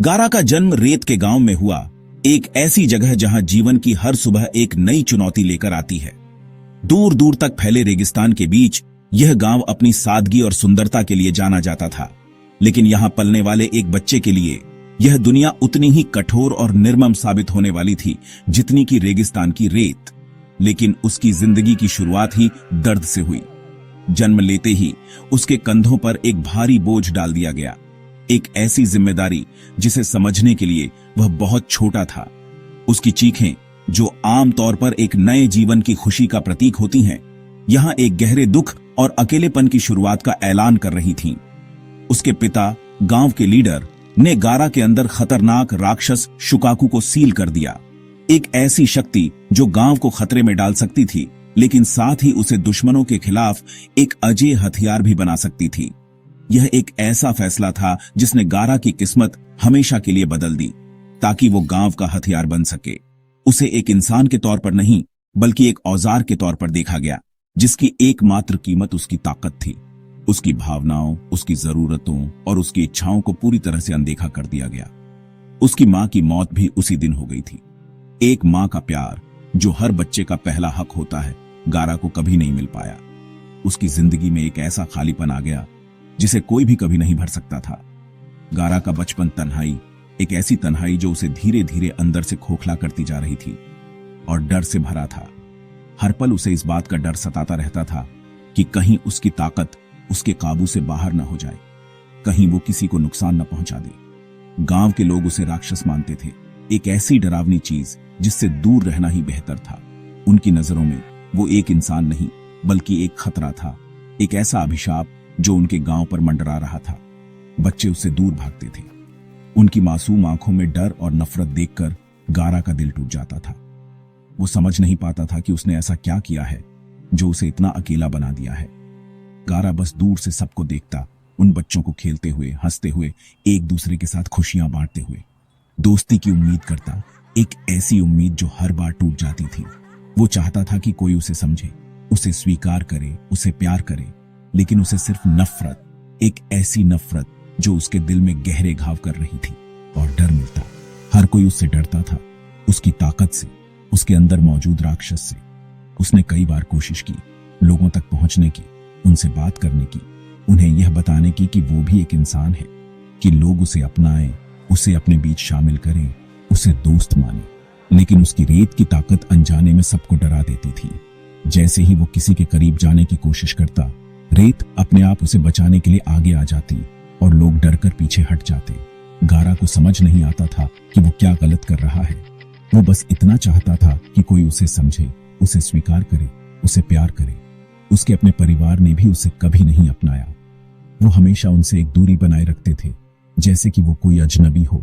गारा का जन्म रेत के गांव में हुआ, एक ऐसी जगह जहां जीवन की हर सुबह एक नई चुनौती लेकर आती है। दूर दूर तक फैले रेगिस्तान के बीच यह गांव अपनी सादगी और सुंदरता के लिए जाना जाता था, लेकिन यहां पलने वाले एक बच्चे के लिए यह दुनिया उतनी ही कठोर और निर्मम साबित होने वाली थी जितनी कि रेगिस्तान की रेत। लेकिन उसकी जिंदगी की शुरुआत ही दर्द से हुई। जन्म लेते ही उसके कंधों पर एक भारी बोझ डाल दिया गया, एक ऐसी जिम्मेदारी जिसे समझने के लिए वह बहुत छोटा था। उसकी चीखें, जो आमतौर पर एक नए जीवन की खुशी का प्रतीक होती हैं, यहां एक गहरे दुख और अकेलेपन की शुरुआत का ऐलान कर रही थीं। उसके पिता, गांव के लीडर, ने गारा के अंदर खतरनाक राक्षस शुकाकू को सील कर दिया, एक ऐसी शक्ति जो गांव को खतरे में डाल सकती थी, लेकिन साथ ही उसे दुश्मनों के खिलाफ एक अजेय हथियार भी बना सकती थी। यह एक ऐसा फैसला था जिसने गारा की किस्मत हमेशा के लिए बदल दी, ताकि वो गांव का हथियार बन सके। उसे एक इंसान के तौर पर नहीं, बल्कि एक औजार के तौर पर देखा गया, जिसकी एकमात्र कीमत उसकी ताकत थी। उसकी भावनाओं, उसकी जरूरतों और उसकी इच्छाओं को पूरी तरह से अनदेखा कर दिया गया। उसकी मां की मौत भी उसी दिन हो गई थी। एक मां का प्यार, जो हर बच्चे का पहला हक होता है, गारा को कभी नहीं मिल पाया। उसकी जिंदगी में एक ऐसा खालीपन आ गया जिसे कोई भी कभी नहीं भर सकता था। गारा का बचपन तन्हाई, एक ऐसी तन्हाई जो उसे धीरे धीरे अंदर से खोखला करती जा रही थी और डर से भरा था। हर पल उसे इस बात का डर सताता रहता था कि कहीं उसकी ताकत उसके काबू से बाहर न हो जाए, कहीं वो किसी को नुकसान न पहुंचा दे। गांव के लोग उसे राक्षस मानते थे, एक ऐसी डरावनी चीज जिससे दूर रहना ही बेहतर था। उनकी नजरों में वो एक इंसान नहीं, बल्कि एक खतरा था, एक ऐसा अभिशाप जो उनके गांव पर मंडरा रहा था। बच्चे उससे दूर भागते थे। उनकी मासूम आंखों में डर और नफरत देखकर गारा का दिल टूट जाता था। वो समझ नहीं पाता था कि उसने ऐसा क्या किया है जो उसे इतना अकेला बना दिया है। गारा बस दूर से सबको देखता, उन बच्चों को खेलते हुए, हंसते हुए, एक दूसरे के साथ खुशियां बांटते हुए, दोस्ती की उम्मीद करता, एक ऐसी उम्मीद जो हर बार टूट जाती थी। वो चाहता था कि कोई उसे समझे, उसे स्वीकार करे, उसे प्यार करे, लेकिन उसे सिर्फ नफरत, एक ऐसी नफरत जो उसके दिल में गहरे घाव कर रही थी। और डर मिलता, हर कोई उससे डरता था, उसकी ताकत से, उसके अंदर मौजूद राक्षस से। उसने कई बार कोशिश की, लोगों तक पहुंचने की, उनसे बात करने की, उन्हें यह बताने की कि वो भी एक इंसान है, कि लोग उसे अपनाएं, उसे अपने बीच शामिल करें, उसे दोस्त माने। लेकिन उसकी रेत की ताकत अनजाने में सबको डरा देती थी। जैसे ही वो किसी के करीब जाने की कोशिश करता, रेत अपने आप उसे बचाने के लिए आगे आ जाती और लोग डरकर पीछे हट जाते। गारा को समझ नहीं आता था कि वो क्या गलत कर रहा है। वो बस इतना चाहता था कि कोई उसे समझे, उसे स्वीकार करे, उसे प्यार करे। उसके अपने परिवार ने भी उसे कभी नहीं अपनाया। वो हमेशा उनसे एक दूरी बनाए रखते थे, जैसे कि वो कोई अजनबी हो।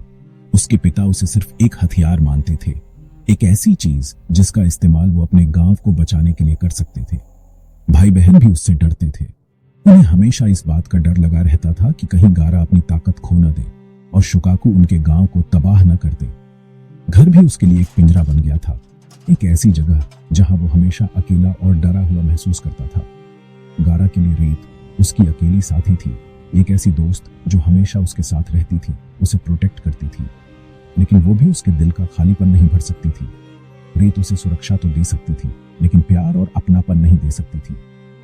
उसके पिता उसे सिर्फ एक हथियार मानते थे, एक ऐसी चीज जिसका इस्तेमाल वो अपने गांव को बचाने के लिए कर सकते थे। भाई बहन भी उससे डरते थे। उन्हें हमेशा इस बात का डर लगा रहता था कि कहीं गारा अपनी ताकत खो न दे और शुकाकू उनके गांव को तबाह न कर दे। घर भी उसके लिए एक पिंजरा बन गया था, एक ऐसी जगह जहां वो हमेशा अकेला और डरा हुआ महसूस करता था। गारा के लिए रेत उसकी अकेली साथी थी, एक ऐसी दोस्त जो हमेशा उसके साथ रहती थी, उसे प्रोटेक्ट करती थी। लेकिन वो भी उसके दिल का खालीपन नहीं भर सकती थी। रेत उसे सुरक्षा तो दे सकती थी, लेकिन प्यार और अपनापन नहीं दे सकती थी।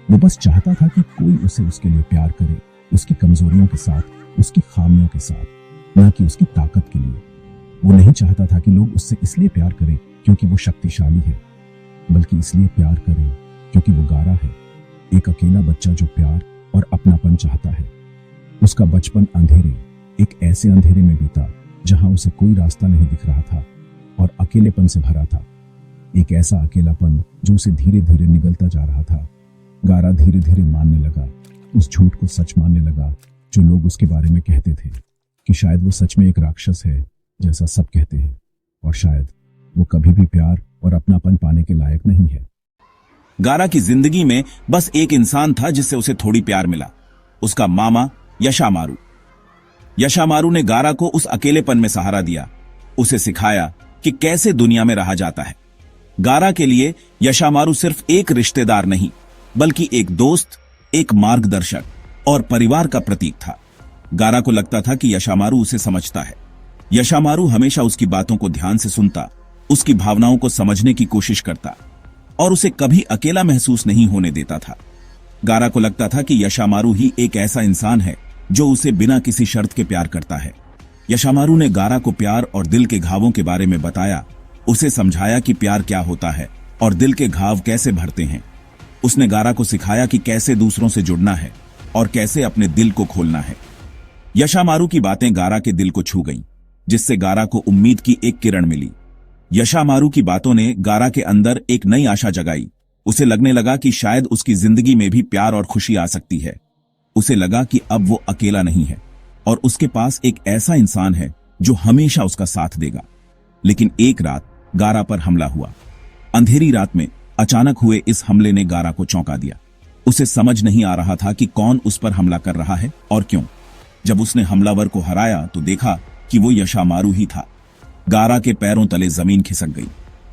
वो बस चाहता था कि कोई उसे उसके लिए प्यार करे, उसकी कमजोरियों के साथ, उसकी खामियों के साथ, न कि उसकी ताकत के लिए। वो नहीं चाहता था कि लोग उससे इसलिए प्यार करें क्योंकि वो शक्तिशाली है, बल्कि इसलिए प्यार करें क्योंकि वो गारा है, एक अकेला बच्चा जो प्यार और अपनापन चाहता है। उसका बचपन अंधेरे, एक ऐसे अंधेरे में बीता जहां उसे कोई रास्ता नहीं दिख रहा था और अकेलेपन से भरा था। एक ऐसा अकेलापन जो उसे धीरे धीरे निगलता जा रहा था। गारा धीरे धीरे मानने लगा, उस झूठ को सच मानने लगा जो लोग उसके बारे में कहते थे, कि शायद वो सच में एक राक्षस है जैसा सब कहते हैं, और शायद वो कभी भी प्यार और अपनापन पाने के लायक नहीं है। गारा की जिंदगी में बस एक इंसान था जिससे उसे थोड़ी प्यार मिला, उसका मामा यशामारू। यशामारू ने गारा को उस अकेलेपन में सहारा दिया, उसे सिखाया कि कैसे दुनिया में रहा जाता है। गारा के लिए यशामारू सिर्फ एक रिश्तेदार नहीं, बल्कि एक दोस्त, एक मार्गदर्शक और परिवार का प्रतीक था। गारा को लगता था कि यशामारू उसे समझता है, यशामारू हमेशा उसकी बातों को ध्यान से सुनता, उसकी भावनाओं को समझने की कोशिश करता और उसे कभी अकेला महसूस नहीं होने देता था। गारा को लगता था कि यशामारू ही एक ऐसा इंसान है जो उसे बिना किसी शर्त के प्यार करता है। यशामारू ने गारा को प्यार और दिल के घावों के बारे में बताया, उसे समझाया कि प्यार क्या होता है और दिल के घाव कैसे भरते हैं। उसने गारा को सिखाया कि कैसे दूसरों से जुड़ना है और कैसे अपने दिल को खोलना है। यशामारू की बातें गारा के दिल को छू गईं, जिससे गारा को उम्मीद की एक किरण मिली। यशामारू की बातों ने गारा के अंदर एक नई आशा जगाई। उसे लगने लगा कि शायद उसकी जिंदगी में भी प्यार और खुशी आ सकती है। उसे लगा कि अब वो अकेला नहीं है और उसके पास एक ऐसा इंसान है जो हमेशा उसका साथ देगा। लेकिन एक रात गारा पर हमला हुआ। अंधेरी रात में अचानक हुए इस हमले ने गारा को चौंका दिया। उसे समझ नहीं आ रहा था कि कौन उस पर हमला कर रहा है और क्यों। जब उसने हमलावर को हराया तो देखा कि वो यशामारू ही था। गारा के पैरों तले जमीन खिसक गई।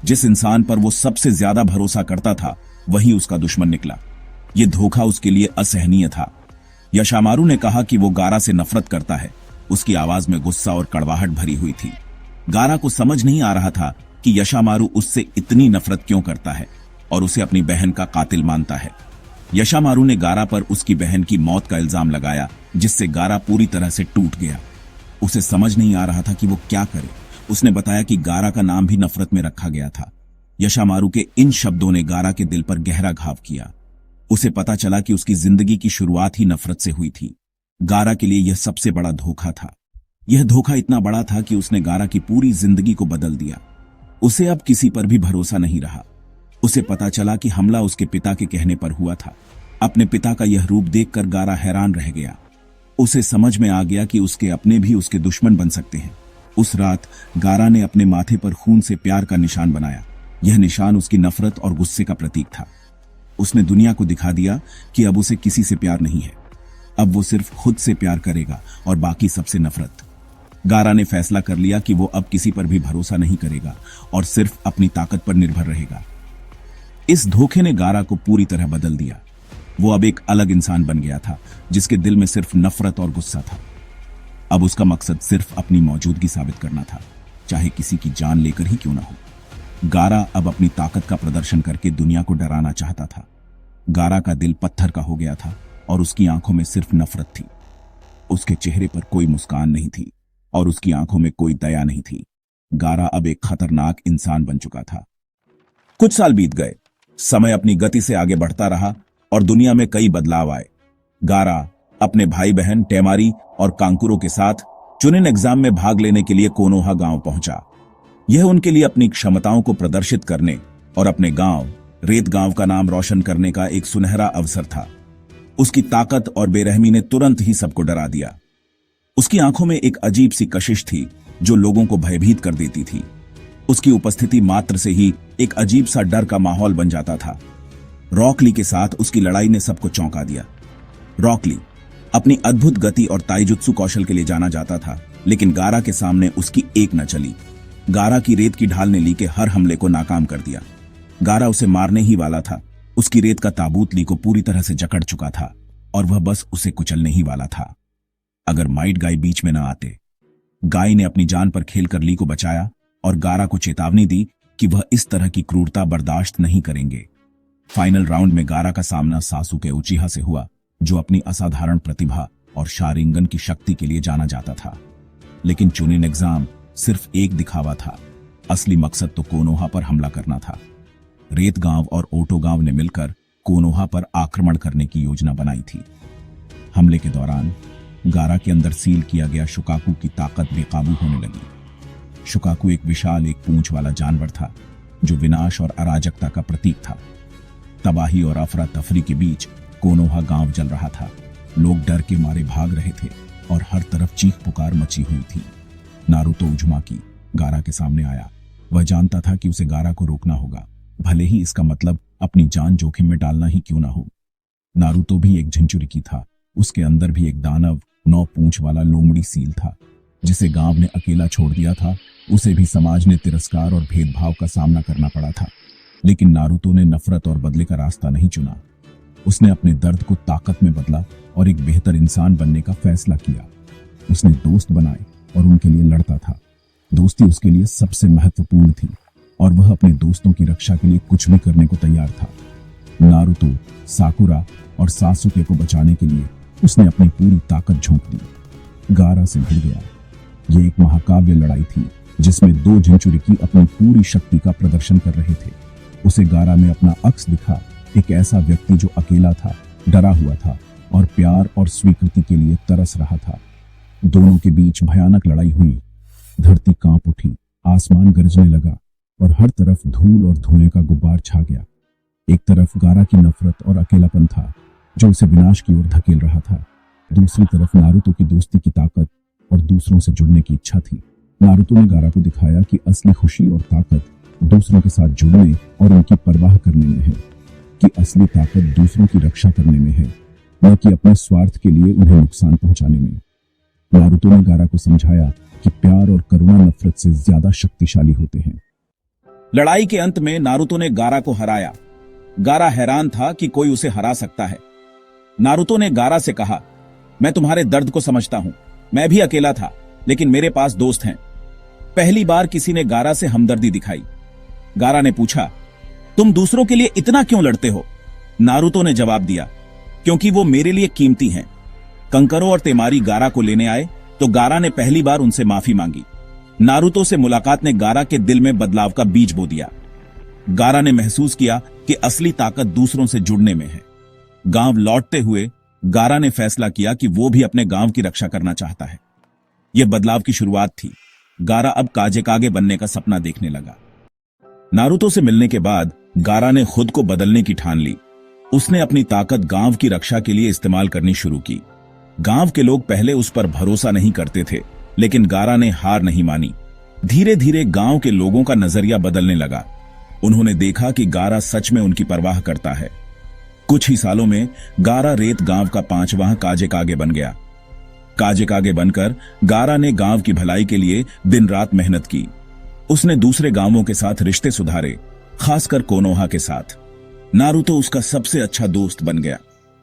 जिस इंसान पर वो सबसे ज्यादा भरोसा करता था वही उसका दुश्मन निकला। ये धोखा उसके लिए असहनीय था। यशामारू ने कहा कि वो गारा से नफरत करता है। उसकी आवाज में गुस्सा और कड़वाहट भरी हुई थी। गारा को समझ नहीं आ रहा था कि यशामारू उससे इतनी नफरत क्यों करता है और उसे अपनी बहन का कातिल मानता है। यशामारू ने गारा पर उसकी बहन की मौत का इल्जाम लगाया, जिससे गारा पूरी तरह से टूट गया। उसे समझ नहीं आ रहा था कि वो क्या करे। उसने बताया कि गारा का नाम भी नफरत में रखा गया था। यशामारू के इन शब्दों ने गारा के दिल पर गहरा घाव किया। उसे पता चला कि उसकी जिंदगी की शुरुआत ही नफरत से हुई थी। गारा के लिए यह सबसे बड़ा धोखा था। यह धोखा इतना बड़ा था कि उसने गारा की पूरी जिंदगी को बदल दिया। उसे अब किसी पर भी भरोसा नहीं रहा। उसे पता चला कि हमला उसके पिता के कहने पर हुआ था। अपने पिता का यह रूप देखकर गारा हैरान रह गया। उसे समझ में आ गया कि उसके अपने भी उसके दुश्मन बन सकते हैं। उस रात गारा ने अपने माथे पर खून से प्यार का निशान बनाया। यह निशान उसकी नफरत और गुस्से का प्रतीक था। उसने दुनिया को दिखा दिया कि अब उसे किसी से प्यार नहीं है। अब वो सिर्फ खुद से प्यार करेगा और बाकी सबसे नफरत। गारा ने फैसला कर लिया कि वो अब किसी पर भी भरोसा नहीं करेगा और सिर्फ अपनी ताकत पर निर्भर रहेगा। इस धोखे ने गारा को पूरी तरह बदल दिया। वो अब एक अलग इंसान बन गया था, जिसके दिल में सिर्फ नफरत और गुस्सा था। अब उसका मकसद सिर्फ अपनी मौजूदगी साबित करना था, चाहे किसी की जान लेकर ही क्यों ना हो। गारा अब अपनी ताकत का प्रदर्शन करके दुनिया को डराना चाहता था। गारा का दिल पत्थर का हो गया था और उसकी आंखों में सिर्फ नफरत थी। उसके चेहरे पर कोई मुस्कान नहीं थी और उसकी आंखों में कोई दया नहीं थी। गारा अब एक खतरनाक इंसान बन चुका था। कुछ साल बीत गए। समय अपनी गति से आगे बढ़ता रहा और दुनिया में कई बदलाव आए। गारा अपने भाई बहन टेमारी और कांकुरो के साथ चुनिन एग्जाम में भाग लेने के लिए कोनोहा गांव पहुंचा। यह उनके लिए अपनी क्षमताओं को प्रदर्शित करने और अपने गांव रेत गांव का नाम रोशन करने का एक सुनहरा अवसर था। उसकी ताकत और बेरहमी ने तुरंत ही सबको डरा दिया। उसकी आंखों में एक अजीब सी कशिश थी जो लोगों को भयभीत कर देती थी। उसकी उपस्थिति मात्र से ही एक अजीब सा डर का माहौल बन जाता था। रॉक ली के साथ उसकी लड़ाई ने सबको चौंका दिया। रॉक ली अपनी अद्भुत गति और ताइजुत्सु कौशल के लिए जाना जाता था, लेकिन गारा के सामने उसकी एक न चली। गारा की रेत की ढाल ने ली के हर हमले को नाकाम कर दिया। गारा उसे मारने ही वाला था। उसकी रेत का ताबूत ली को पूरी तरह से जकड़ चुका था और वह बस उसे कुचलने ही वाला था, अगर माइट गाय बीच में न आते। गाय ने अपनी जान पर खेलकर ली को बचाया और गारा को चेतावनी दी कि वह इस तरह की क्रूरता बर्दाश्त नहीं करेंगे। फाइनल राउंड में गारा का सामना सासुके उचिहा से हुआ, जो अपनी असाधारण प्रतिभा और शारिंगन की शक्ति के लिए जाना जाता था। लेकिन चुनिन एग्जाम सिर्फ एक दिखावा था। असली मकसद तो कोनोहा पर हमला करना था। रेत गांव और ओटो गांव ने मिलकर कोनोहा पर आक्रमण करने की योजना बनाई थी। हमले के दौरान गारा के अंदर सील किया गया शुकाकू की ताकत बेकाबू होने लगी। शुकाकू एक विशाल एक पूंछ वाला जानवर था जो विनाश और अराजकता का प्रतीक था। तबाही और अफरा तफरी के बीच कोनोहा गांव जल रहा था। लोग डर के मारे भाग रहे थे और हर तरफ चीख पुकार मची हुई थी। नारुतो उजुमाकी गारा के सामने आया। वह जानता था कि उसे गारा को रोकना होगा, भले ही इसका मतलब अपनी जान जोखिम में डालना ही क्यों ना हो। नारुतो भी एक झिंचुरिकी था। उसके अंदर भी एक दानव 9 पूंछ वाला लोमड़ी सील था, जिसे गांव ने अकेला छोड़ दिया था। उसे भी समाज ने तिरस्कार और भेदभाव का सामना करना पड़ा था। लेकिन नारुतो ने नफरत और बदले का रास्ता नहीं चुना। उसने अपने दर्द को ताकत में बदला और एक बेहतर इंसान बनने का फैसला किया। उसने दोस्त बनाए, और उनके लिए लड़ता था। दोस्ती उसके लिए सबसे महत्वपूर्ण थी और वह अपने दोस्तों की रक्षा के लिए कुछ भी करने को तैयार था। नारुतो, साकुरा और सासुके को बचाने के लिए उसने अपनी पूरी ताकत झोंक दी। गारा से भिड़ गया। यह एक महाकाव्य लड़ाई थी जिसमें दो जिनचुरिकी अपनी पूरी शक्ति का प्रदर्शन कर रहे थे। उसे गारा में अपना अक्स दिखा, एक ऐसा व्यक्ति जो अकेला था, डरा हुआ था और प्यार और स्वीकृति के लिए तरस रहा था। दोनों के बीच भयानक लड़ाई हुई। धरती कांप उठी, आसमान गरजने लगा और हर तरफ धूल और धुएं का गुब्बार छा गया। एक तरफ गारा की नफरत और अकेलापन था जो उसे विनाश की ओर धकेल रहा था। दूसरी तरफ नारुतो की दोस्ती की ताकत और दूसरों से जुड़ने की इच्छा थी। नारुतो ने गारा को दिखाया कि असली खुशी और ताकत दूसरों के साथ जुड़ने और उनकी परवाह करने में है, कि असली ताकत दूसरों की रक्षा करने में है, न कि अपने स्वार्थ के लिए उन्हें नुकसान पहुंचाने में। नारुतो ने गारा को समझाया कि प्यार और करुणा नफरत से ज्यादा शक्तिशाली होते हैं। लड़ाई के अंत में नारुतो ने गारा को हराया। गारा हैरान था कि कोई उसे हरा सकता है। नारुतो ने गारा से कहा, मैं तुम्हारे दर्द को समझता हूं। मैं भी अकेला था, लेकिन मेरे पास दोस्त हैं। पहली बार किसी ने गारा से हमदर्दी दिखाई। गारा ने पूछा, तुम दूसरों के लिए इतना क्यों लड़ते हो? नारुतो ने जवाब दिया, क्योंकि वो मेरे लिए कीमती हैं। कंकरो और तेमारी गारा को लेने आए तो गारा ने पहली बार उनसे माफी मांगी। नारुतो से मुलाकात ने गारा के दिल में बदलाव का बीज बो दिया। गारा ने महसूस किया कि असली ताकत दूसरों से जुड़ने में है। गांव लौटते हुए गारा ने फैसला किया कि वो भी अपने गांव की रक्षा करना चाहता है। यह बदलाव की शुरुआत थी। गारा अब काजेकागे बनने का सपना देखने लगा। नारुतो से मिलने के बाद गारा ने खुद को बदलने की ठान ली। उसने अपनी ताकत गांव की रक्षा के लिए इस्तेमाल करनी शुरू की। गांव के लोग पहले उस पर भरोसा नहीं करते थे, लेकिन गारा ने हार नहीं मानी। धीरे धीरे गांव के लोगों का नजरिया बदलने लगा। उन्होंने देखा कि गारा सच में उनकी परवाह करता है। कुछ ही सालों में गारा रेत गांव का 5वां काजेकागे बन गया। काजेकागे बनकर गारा ने गांव की भलाई के लिए दिन रात मेहनत की। उसने दूसरे गांवों के साथ रिश्ते सुधारे, खासकर कोनोहा के साथ। नारुतो उसका सबसे अच्छा दोस्त बन गया।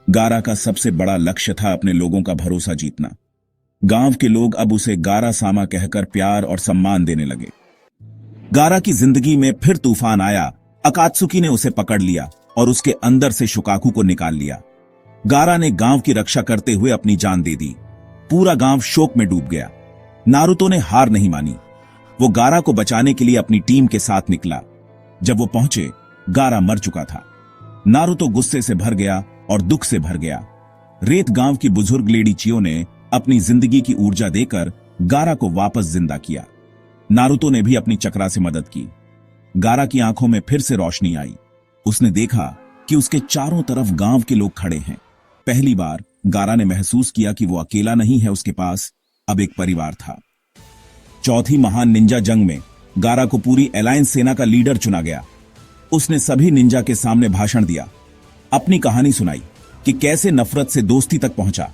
गारा का सबसे बड़ा लक्ष्य था अपने लोगों का भरोसा जीतना। गांव के लोग अब उसे गारा सामा कहकर प्यार और सम्मान देने लगे। गारा की जिंदगी में फिर तूफान आया। अकात्सुकी ने उसे पकड़ लिया और उसके अंदर से शुकाकू को निकाल लिया। गारा ने गांव की रक्षा करते हुए अपनी जान दे दी। पूरा गांव शोक में डूब गया। नारुतो ने हार नहीं मानी। वो गारा को बचाने के लिए अपनी टीम के साथ निकला। जब वो पहुंचे, गारा मर चुका था। नारुतो गुस्से से भर गया और दुख से भर गया। रेत गांव की बुजुर्ग लेडी चियो ने अपनी जिंदगी की ऊर्जा देकर गारा को वापस जिंदा किया। नारुतो ने भी अपनी चक्रा से मदद की। गारा की आंखों में फिर से रोशनी आई। उसने देखा कि उसके चारों तरफ गांव के लोग खड़े हैं। पहली बार गारा ने महसूस किया कि वो अकेला नहीं है, उसके पास अब एक परिवार था। चौथी महान निंजा जंग में गारा को पूरी अलायंस सेना का लीडर चुना गया। उसने सभी निंजा के सामने भाषण दिया, अपनी कहानी सुनाई कि कैसे नफरत से दोस्ती तक पहुंचा।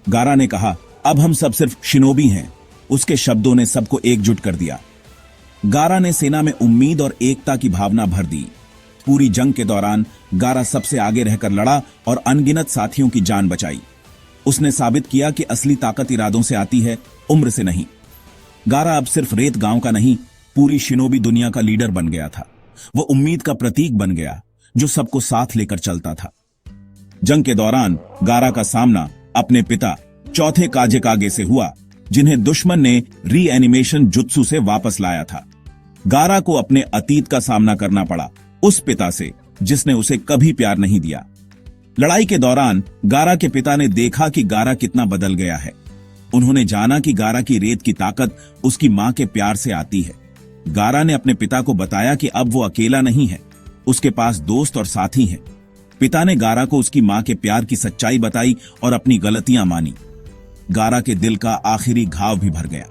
गारा ने कहा, अब हम सब सिर्फ शिनोबी हैं। उसके शब्दों ने सबको एकजुट कर दिया। गारा ने सेना में उम्मीद और एकता की भावना भर दी। पूरी जंग के दौरान गारा सबसे आगे रहकर लड़ा और अनगिनत साथियों की जान बचाई। उसने साबित किया कि असली ताकत इरादों से आती है, उम्र से नहीं। गारा अब सिर्फ रेत गांव का नहीं, पूरी शिनोबी दुनिया का लीडर बन गया था। वो उम्मीद का प्रतीक बन गया जो सबको साथ लेकर चलता था। जंग के दौरान गारा का सामना अपने पिता चौथे काजेकागे से हुआ, जिन्हें दुश्मन ने रीएनिमेशन जुत्सु से वापस लाया था। गारा को अपने अतीत का सामना करना पड़ा, उस पिता से जिसने उसे कभी प्यार नहीं दिया। लड़ाई के दौरान गारा के पिता ने देखा कि गारा कितना बदल गया है। उन्होंने जाना कि गारा की रेत की ताकत उसकी मां के प्यार से आती है। गारा ने अपने पिता को बताया कि अब वो अकेला नहीं है, उसके पास दोस्त और साथी हैं। पिता ने गारा को उसकी मां के प्यार की सच्चाई बताई और अपनी गलतियां मानी। गारा के दिल का आखिरी घाव भी भर गया।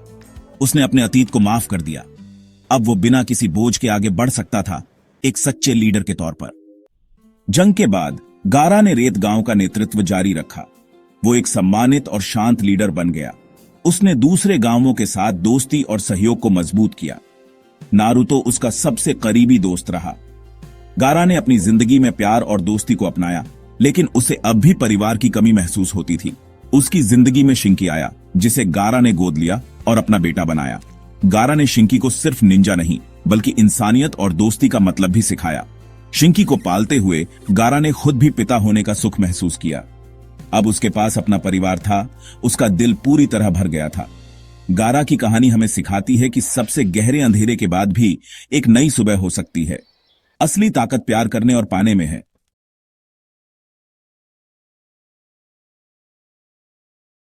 उसने अपने अतीत को माफ कर दिया। अब वो बिना किसी बोझ के आगे बढ़ सकता था, एक सच्चे लीडर के तौर पर। जंग के बाद गारा ने रेत गांव का नेतृत्व जारी रखा। वो एक सम्मानित और शांत लीडर बन गया। उसने दूसरे गांवों के साथ दोस्ती और सहयोग को मजबूत किया। नारुतो उसका सबसे करीबी दोस्त रहा। गारा ने अपनी जिंदगी में प्यार और दोस्ती को अपनाया, लेकिन उसे अब भी परिवार की कमी महसूस होती थी। उसकी जिंदगी में शिंकी आया, जिसे गारा ने गोद लिया और अपना बेटा बनाया। गारा ने शिंकी को सिर्फ निंजा नहीं बल्कि इंसानियत और दोस्ती का मतलब भी सिखाया। शिंकी को पालते हुए गारा ने खुद भी पिता होने का सुख महसूस किया। अब उसके पास अपना परिवार था, उसका दिल पूरी तरह भर गया था। गारा की कहानी हमें सिखाती है कि सबसे गहरे अंधेरे के बाद भी एक नई सुबह हो सकती है। असली ताकत प्यार करने और पाने में है,